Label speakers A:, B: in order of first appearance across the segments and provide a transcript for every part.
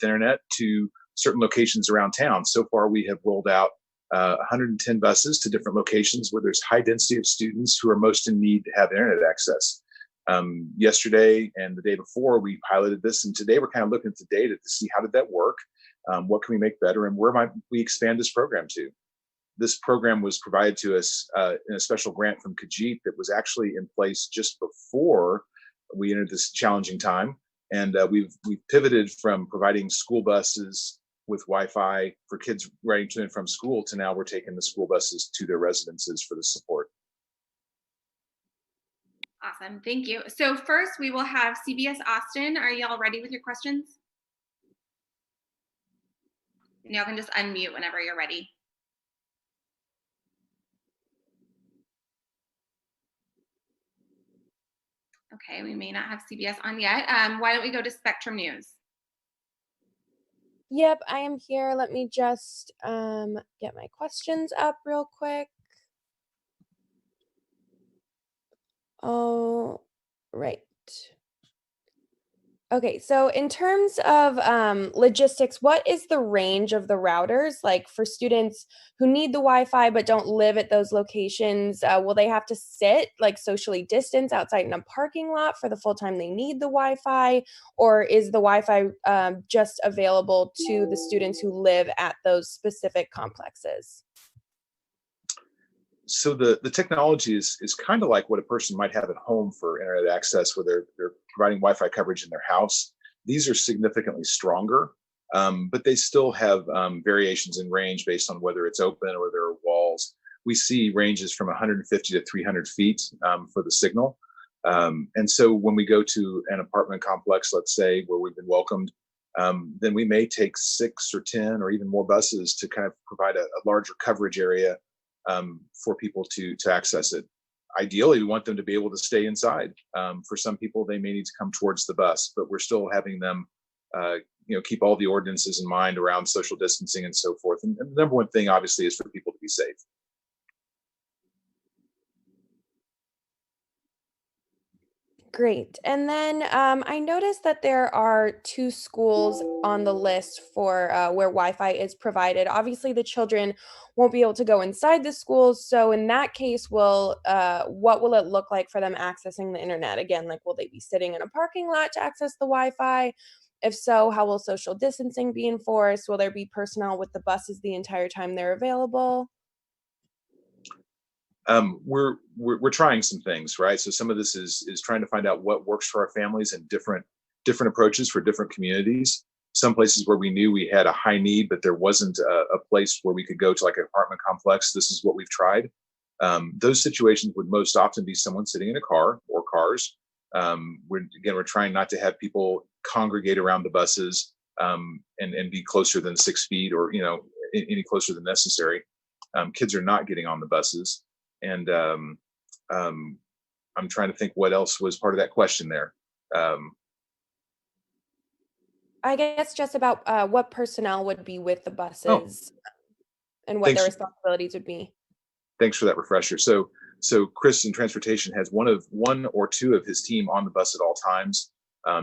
A: with internet to certain locations around town. So far, we have rolled out 110 buses to different locations where there's high density of students who are most in need to have internet access. Yesterday and the day before, we piloted this, and today we're kind of looking at the data to see how did that work, what can we make better, and where might we expand this program to. This program was provided to us in a special grant from Kajit that was actually in place just before we entered this challenging time. And we've pivoted from providing school buses with Wi-Fi for kids riding to and from school to now we're taking the school buses to their residences for the support.
B: Awesome, thank you. So first we will have CBS Austin. Are y'all ready with your questions? And y'all can just unmute whenever you're ready. Okay, we may not have CBS on yet. Why don't we go to Spectrum News?
C: Yep, I am here. Let me just get my questions up real quick. Oh, right. Okay, so in terms of logistics, what is the range of the routers? Like for students who need the Wi-Fi but don't live at those locations, will they have to sit like socially distanced outside in a parking lot for the full time they need the Wi-Fi? Or is the Wi-Fi just available to the students who live at those specific complexes?
A: So the technology is kind of like what a person might have at home for internet access, where they're providing Wi-Fi coverage in their house. These are significantly stronger, but they still have variations in range based on whether it's open or there are walls. We see ranges from 150 to 300 feet for the signal. And so when we go to an apartment complex, let's say, where we've been welcomed, then we may take 6 or 10 or even more buses to kind of provide a larger coverage area for people to access it. Ideally, we want them to be able to stay inside. For some people, they may need to come towards the bus, but we're still having them, keep all the ordinances in mind around social distancing and so forth. And the number one thing, obviously, is for people to be safe.
C: Great. And then I noticed that there are 2 schools on the list for where Wi-Fi is provided. Obviously, the children won't be able to go inside the schools. So in that case, what will it look like for them accessing the internet? Again, like, will they be sitting in a parking lot to access the Wi-Fi? If so, how will social distancing be enforced? Will there be personnel with the buses the entire time they're available?
A: We're trying some things, right? So some of this is trying to find out what works for our families and different approaches for different communities. Some places where we knew we had a high need, but there wasn't a place where we could go to, like an apartment complex. This is what we've tried. Those situations would most often be someone sitting in a car or cars. We're trying not to have people congregate around the buses and be closer than 6 feet or any closer than necessary. Kids are not getting on the buses. And I'm trying to think what else was part of that question there.
C: I guess just about what personnel would be with the buses and what their responsibilities would be.
A: Thanks for that refresher. So Chris in transportation has one or two of his team on the bus at all times,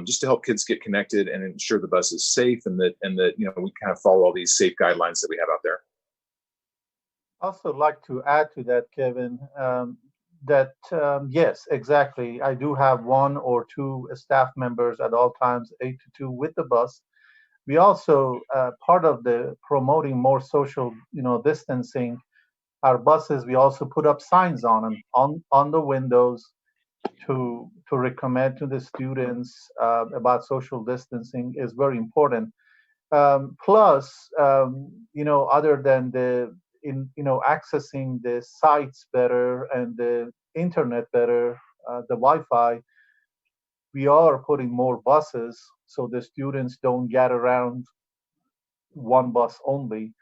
A: just to help kids get connected and ensure the bus is safe and that we kind of follow all these safe guidelines that we have out there.
D: Also like to add to that, Kevin, yes, exactly. I do have 1 or 2 staff members at all times, 8 to 2 with the bus. We also, part of the promoting more social, distancing, our buses, we also put up signs on them, on the windows to recommend to the students about social distancing is very important. Plus, other than accessing the sites better and the internet better, the Wi-Fi, we are putting more buses so the students don't get around one bus only.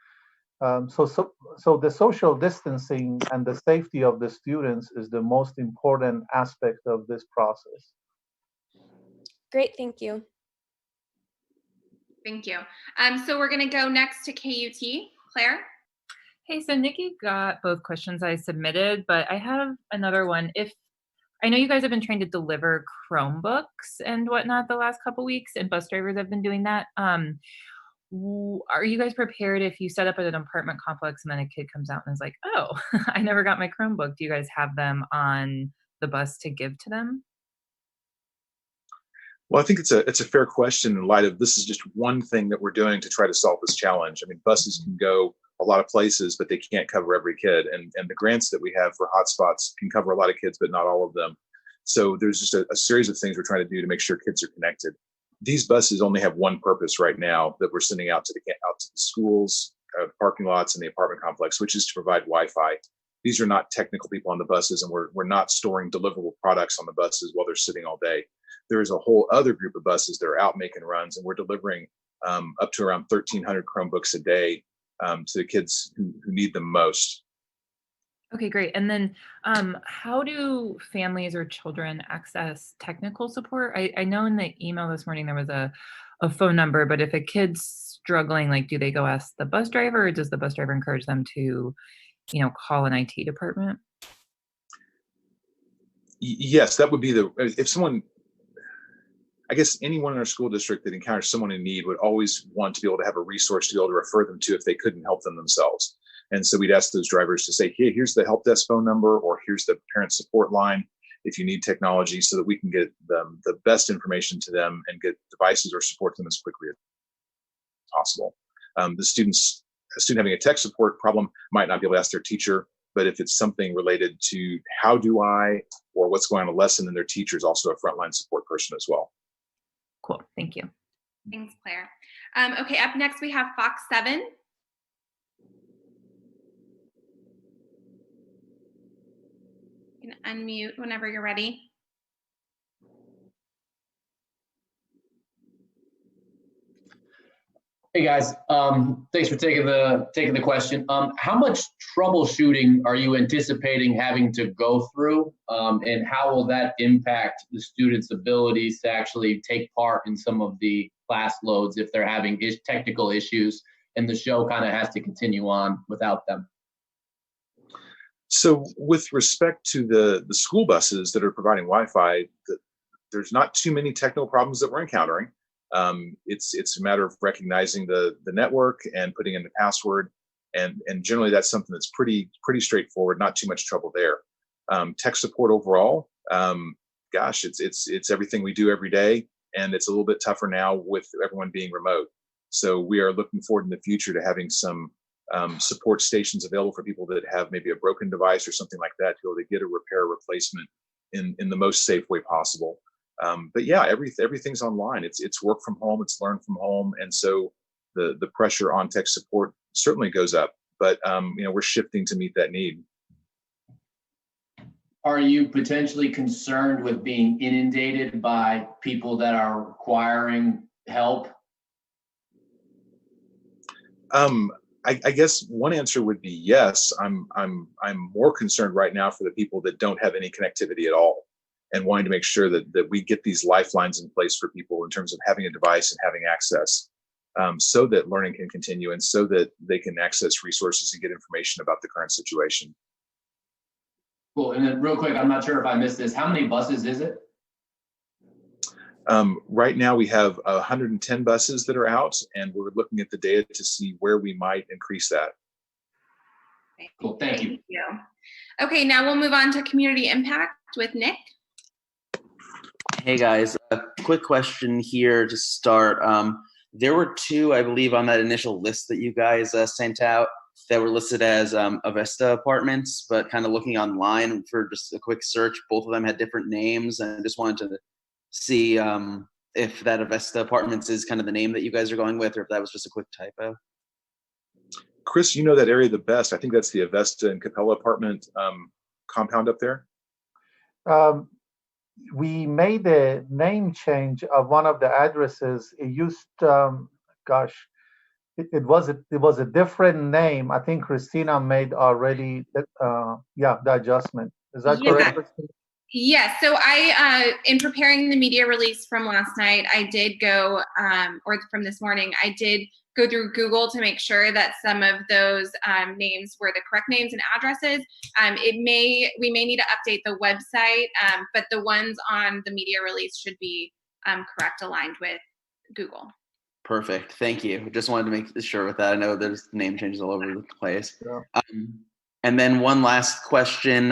D: So the social distancing and the safety of the students is the most important aspect of this process.
C: Great, thank you.
B: Thank you. So we're going to go next to KUT. Claire?
E: Hey, so Nikki got both questions I submitted, but I have another one. If I know you guys have been trying to deliver Chromebooks and whatnot the last couple weeks, and bus drivers have been doing that. Are you guys prepared if you set up at an apartment complex and then a kid comes out and is like, oh, I never got my Chromebook? Do you guys have them on the bus to give to them?
A: Well, I think it's a fair question in light of this is just one thing that we're doing to try to solve this challenge. I mean, buses can go a lot of places, but they can't cover every kid. And the grants that we have for hotspots can cover a lot of kids, but not all of them. So there's just a series of things we're trying to do to make sure kids are connected. These buses only have one purpose right now that we're sending out to the schools, parking lots, and the apartment complex, which is to provide Wi-Fi. These are not technical people on the buses, and we're not storing deliverable products on the buses while they're sitting all day. There is a whole other group of buses that are out making runs, and we're delivering up to around 1,300 Chromebooks a day to the kids who need them most.
E: Okay, great. And then how do families or children access technical support? I know in the email this morning there was a phone number, but if a kid's struggling, like, do they go ask the bus driver, or does the bus driver encourage them to, call an IT department?
A: Yes, that would be if someone, I guess anyone in our school district that encounters someone in need would always want to be able to have a resource to be able to refer them to if they couldn't help them themselves. And so we'd ask those drivers to say, hey, here's the help desk phone number, or here's the parent support line if you need technology, so that we can get them the best information to them and get devices or support them as quickly as possible. A student having a tech support problem might not be able to ask their teacher, but if it's something related to how do I, or what's going on in a lesson, then their teacher is also a frontline support person as well.
E: Cool, thank you.
B: Thanks, Claire. Okay, up next we have Fox 7. You can unmute whenever you're ready.
F: Hey guys, thanks for taking the question. How much troubleshooting are you anticipating having to go through, and how will that impact the students' abilities to actually take part in some of the class loads if they're having technical issues and the show kind of has to continue on without them?
A: So with respect to the school buses that are providing Wi-Fi, there's not too many technical problems that we're encountering. It's a matter of recognizing the network and putting in the password, and generally that's something that's pretty straightforward. Not too much trouble there. Tech support overall, gosh, it's everything we do every day, and it's a little bit tougher now with everyone being remote. So we are looking forward in the future to having some support stations available for people that have maybe a broken device or something like that, to be able to get a repair replacement in the most safe way possible. But yeah, everything's online. It's work from home, it's learn from home, and so the pressure on tech support certainly goes up. But we're shifting to meet that need.
F: Are you potentially concerned with being inundated by people that are requiring help?
A: I guess one answer would be yes. I'm more concerned right now for the people that don't have any connectivity at all, and wanting to make sure that we get these lifelines in place for people in terms of having a device and having access, so that learning can continue and so that they can access resources and get information about the current situation.
F: Cool. And then real quick, I'm not sure if I missed this. How many buses is it?
A: Right now we have 110 buses that are out, and we're looking at the data to see where we might increase that.
F: Cool, thank you.
B: Okay, now we'll move on to community impact with Nick.
G: Hey guys, a quick question here to start. There were two, I believe, on that initial list that you guys sent out that were listed as Avesta apartments, but kind of looking online for just a quick search, both of them had different names, and I just wanted to see if that Avesta apartments is kind of the name that you guys are going with, or if that was just a quick typo.
A: Chris, you know that area the best. I think that's the Avesta and Capella apartment compound up there.
D: We made a name change of one of the addresses. It used, it was a different name. I think Christina made already, the adjustment. Is that correct, Christina?
B: Yes, so I, in preparing the media release from last night, I did go, or from this morning, I did go through Google to make sure that some of those names were the correct names and addresses. We may need to update the website, but the ones on the media release should be correct, aligned with Google.
G: Perfect. Thank you. Just wanted to make sure with that. I know there's name changes all over the place.
D: Yeah.
G: And then one last question.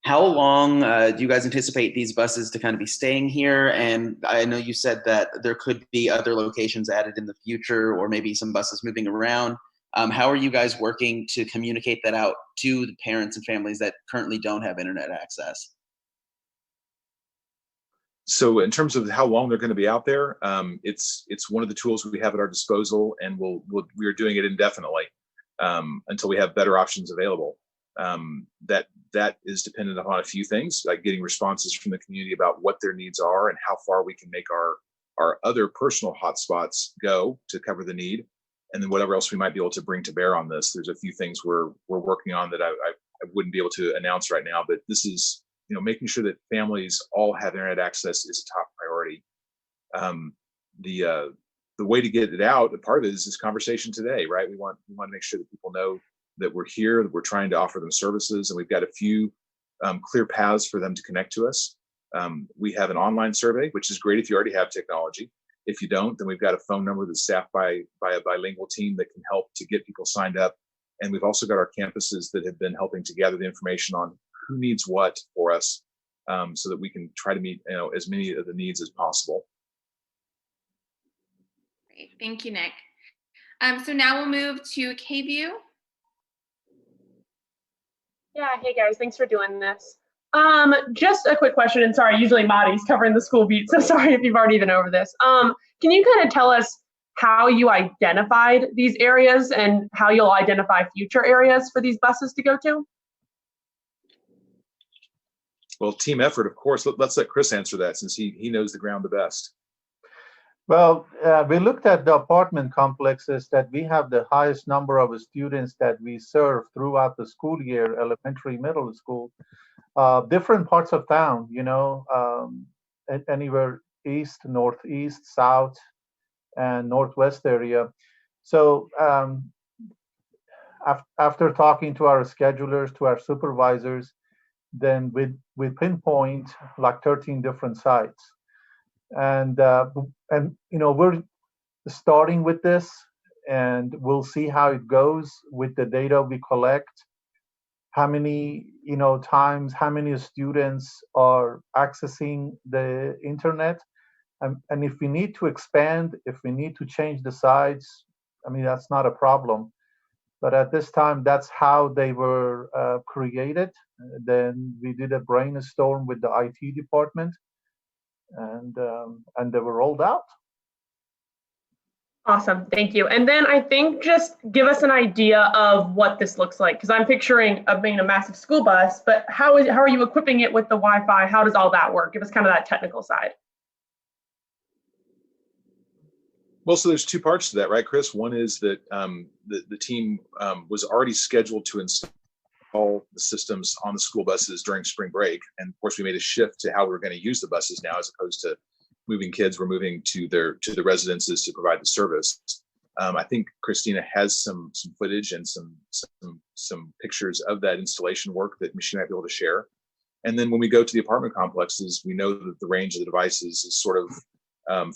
G: How long do you guys anticipate these buses to kind of be staying here? And I know you said that there could be other locations added in the future, or maybe some buses moving around. How are you guys working to communicate that out to the parents and families that currently don't have internet access?
A: So in terms of how long they're going to be out there, it's one of the tools we have at our disposal, and we are doing it indefinitely until we have better options available. That is dependent upon a few things, like getting responses from the community about what their needs are and how far we can make our other personal hotspots go to cover the need, and then whatever else we might be able to bring to bear on this. There's a few things we're working on that I wouldn't be able to announce right now, but this is, making sure that families all have internet access is a top priority. The way to get it out, part of it is this conversation today, right? We want to make sure that people know that we're here, that we're trying to offer them services, and we've got a few clear paths for them to connect to us. We have an online survey, which is great if you already have technology. If you don't, then we've got a phone number that's staffed by a bilingual team that can help to get people signed up. And we've also got our campuses that have been helping to gather the information on who needs what for us, so that we can try to meet as many of the needs as possible.
B: Great, thank you, Nick. So now we'll move to KView.
H: Yeah, hey guys, thanks for doing this. Just a quick question, and sorry, usually Madi's covering the school beat, so sorry if you've already been over this. Can you kind of tell us how you identified these areas and how you'll identify future areas for these buses to go to?
A: Well, team effort, of course. Let's let Chris answer that, since he knows the ground the best.
D: Well, we looked at the apartment complexes that we have the highest number of students that we serve throughout the school year, elementary, middle school, different parts of town, anywhere east, northeast, south, and northwest area. So after talking to our schedulers, to our supervisors, then we pinpoint like 13 different sites. And we're starting with this, and we'll see how it goes with the data we collect, how many times, how many students are accessing the internet, and if we need to expand, if we need to change the sites, that's not a problem. But at this time, that's how they were created. Then we did a brainstorm with the IT department, and they were rolled out.
H: Awesome, thank you. And then I think just give us an idea of what this looks like, because I'm picturing being a massive school bus, but how are you equipping it with the Wi-Fi? How does all that work? Give us kind of that technical side.
A: Well, so there's two parts to that, right, Chris? One is that the team was already scheduled to install the systems on the school buses during spring break. And of course, we made a shift to how we're going to use the buses now, as opposed to moving kids. We're moving to the residences to provide the service. I think Christina has some footage and some pictures of that installation work that she might be able to share. And then when we go to the apartment complexes, we know that the range of the devices is sort of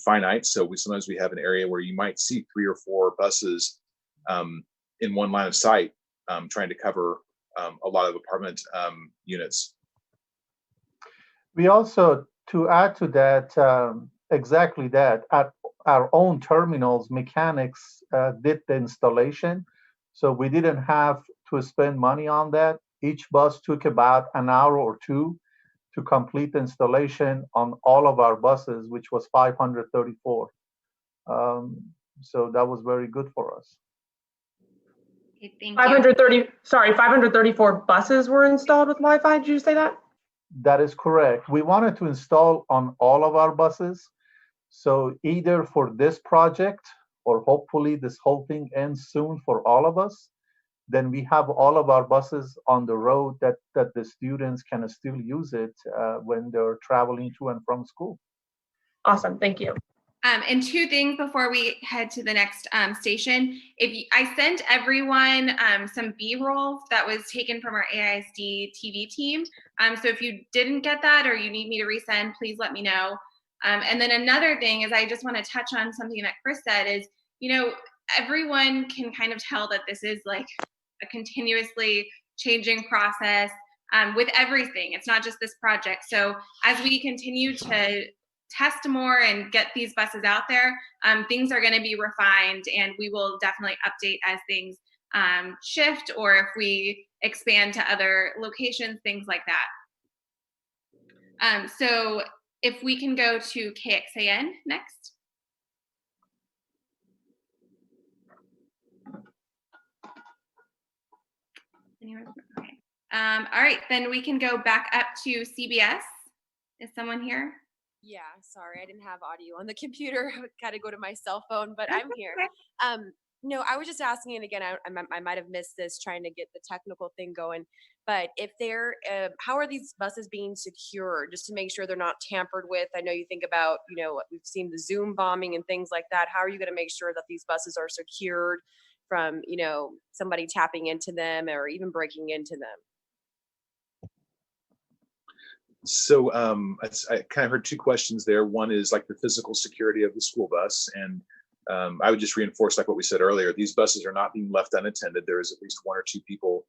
A: finite. So sometimes we have an area where you might see 3 or 4 buses in one line of sight, trying to cover a lot of apartment units.
D: We also, to add to that, exactly that, at our own terminals, mechanics did the installation. So we didn't have to spend money on that. Each bus took about an hour or 2 to complete the installation on all of our buses, which was 534. So that was very good for us.
B: Okay, thank you.
H: 534 buses were installed with Wi-Fi. Did you say that?
D: That is correct. We wanted to install on all of our buses. So either for this project, or hopefully this whole thing ends soon for all of us, then we have all of our buses on the road that the students can still use it when they're traveling to and from school.
H: Awesome, thank you.
B: And two things before we head to the next station. I sent everyone some B-roll that was taken from our AISD TV team. So if you didn't get that or you need me to resend, please let me know. And then another thing is I just want to touch on something that Chris said is, everyone can kind of tell that this is like a continuously changing process with everything. It's not just this project. So as we continue to test more and get these buses out there, things are going to be refined, and we will definitely update as things shift, or if we expand to other locations, things like that. So if we can go to KXAN next. Okay. All right, then we can go back up to CBS. Is someone here?
I: Yeah, sorry, I didn't have audio on the computer. I would kind of go to my cell phone, but I'm here. No, I was just asking, and again, I might have missed this trying to get the technical thing going, but if they're, how are these buses being secured just to make sure they're not tampered with? I know you think about, we've seen the Zoom bombing and things like that. How are you going to make sure that these buses are secured from, somebody tapping into them or even breaking into them?
A: So I kind of heard two questions there. One is like the physical security of the school bus. And I would just reinforce like what we said earlier, these buses are not being left unattended. There is at least one or two people.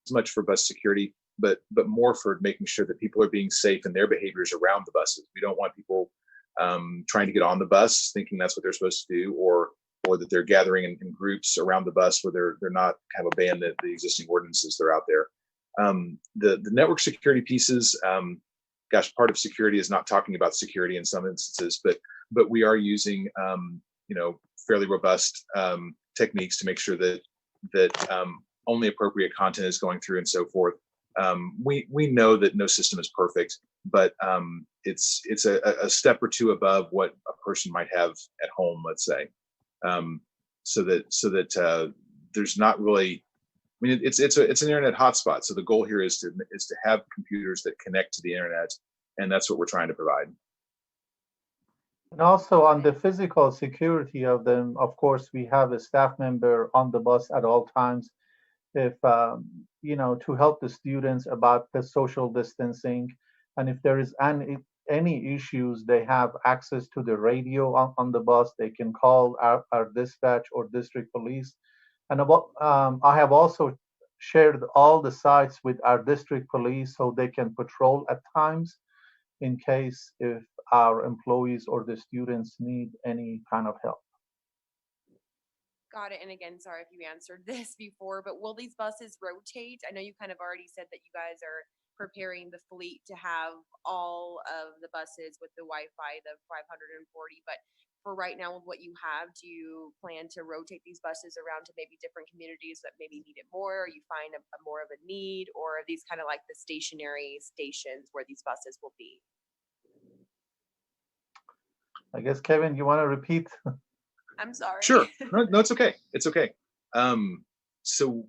A: As much for bus security, but more for making sure that people are being safe in their behaviors around the buses. We don't want people trying to get on the bus thinking that's what they're supposed to do, or that they're gathering in groups around the bus where they're not kind of obeying the existing ordinances that are out there. The network security pieces, part of security is not talking about security in some instances, but we are using fairly robust techniques to make sure that only appropriate content is going through and so forth. We know that no system is perfect, but it's a step or two above what a person might have at home, let's say, so that there's not really. I mean, it's an internet hotspot. So the goal here is to have computers that connect to the internet, and that's what we're trying to provide.
D: And also on the physical security of them, of course, we have a staff member on the bus at all times, if to help the students about the social distancing, and if there is any issues, they have access to the radio on the bus. They can call our dispatch or district police. And I have also shared all the sites with our district police so they can patrol at times in case if our employees or the students need any kind of help.
I: Got it. And again, sorry if you answered this before, but will these buses rotate? I know you kind of already said that you guys are preparing the fleet to have all of the buses with the Wi-Fi, the 540, but for right now with what you have, do you plan to rotate these buses around to maybe different communities that maybe need it more, or you find a more of a need, or are these kind of like the stationary stations where these buses will be?
D: I guess, Kevin, you want to repeat?
I: I'm sorry.
A: Sure. No, it's okay. It's okay. So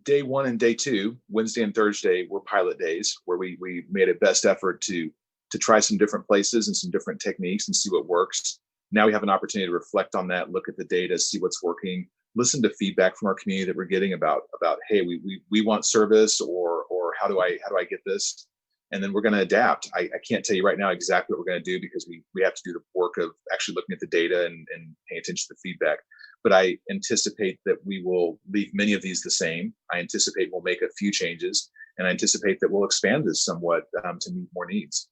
A: day one and day two, Wednesday and Thursday, were pilot days where we made a best effort to try some different places and some different techniques and see what works. Now we have an opportunity to reflect on that, look at the data, see what's working, listen to feedback from our community that we're getting about hey, we want service, or how do I get this? And then we're going to adapt. I can't tell you right now exactly what we're going to do because we have to do the work of actually looking at the data and paying attention to the feedback. But I anticipate that we will leave many of these the same. I anticipate we'll make a few changes, and I anticipate that we'll expand this somewhat to meet more needs.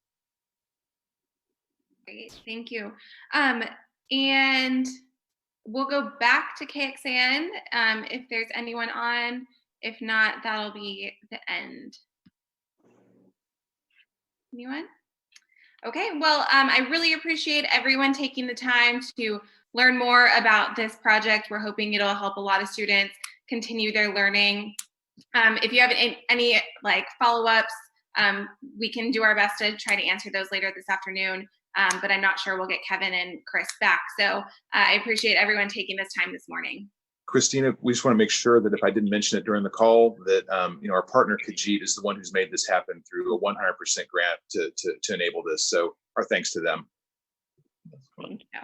B: Great, thank you. And we'll go back to KXAN if there's anyone on. If not, that'll be the end. Anyone? Okay, well, I really appreciate everyone taking the time to learn more about this project. We're hoping it'll help a lot of students continue their learning. If you have any like follow-ups, we can do our best to try to answer those later this afternoon. but I'm not sure we'll get Kevin and Chris back. So I appreciate everyone taking this time this morning.
A: Christina, we just want to make sure that if I didn't mention it during the call, that our partner Khajiit is the one who's made this happen through a 100% grant to enable this. So our thanks to them.
B: Thank you.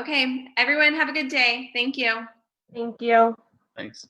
B: Okay, everyone have a good day. Thank you.
H: Thank you.
G: Thanks.